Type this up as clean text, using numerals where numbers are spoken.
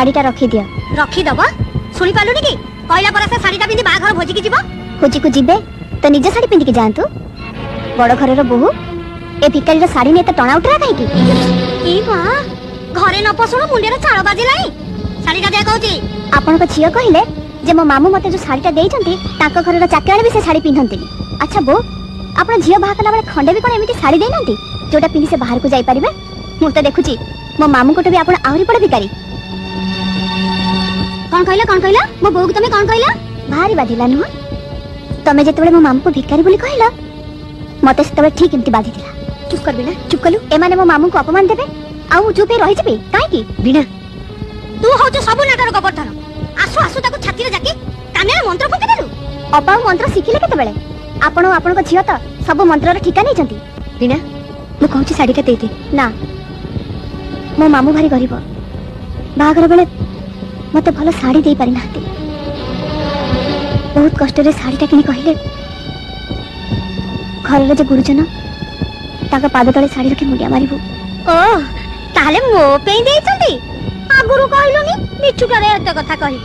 शाड़ीटा रखी दियो। रखीदब शुणी पालुनी कि कहला पर से शाड़ीटा पिंधि बाघर भोजी की जीव भोजी को जीवे तो निज शाड़ी पिंधिकी जातु। बड़ घर बोहू ए भिकारी शाड़ी नहीं तो टणा उठरा कहीं घरे न पसुण मुंडे चाल बाजिलाई शाड़ीटा दे कहूची। आपण को झियो कहले जे मो मामू मते जो शाड़ीटा देइछंती ताको घरर चाकराणी भी से शाड़ी पिंधंती। अच्छा बो आपण झियो बाहा कला बेले खंडे भी कोन एमिति शाड़ी देइनंती जोटा पिंधि से बाहर को जाई परिबे। मु तो देखुची मो मामू कोटे भी आपण आहुरी पड़े भिकारी। कौन कहला मो बोग तमे कौन कहला भारी बाधिला नु तमे जेतेबेले मो मामू को भिकारी बोली कहला मते सेतेबेले ठीक एमिति बाधिला। चुप कर बिना चुप कलु ए माने मो मामू को अपमान देबे आउ चुप रहि जबे काहे की बिना तू हो जो सब नाटर गोबर्धन आसु आसु ताको छाती रे जाके काने रे मंत्र फुके देलु। अपा मंत्र सिखिले केतेबेले आपण आपण को झियो त सब मंत्र रे ठिका नै जंती। बिना मु कहूची साड़ीटा दे दे ना मो मामू भारी गरीब बाहागर बेले मते भलो साड़ी दे पारि नाते बहुत कष्ट रे साड़ीटा किनी कहले घर रे जे गुरुजन ताका पाद तले साड़ी रखी मुंडिया मारिबो। ओ ताले मो पेई देइछंती आगुरु कहलुनी मिठुटा रे एते कथा कहि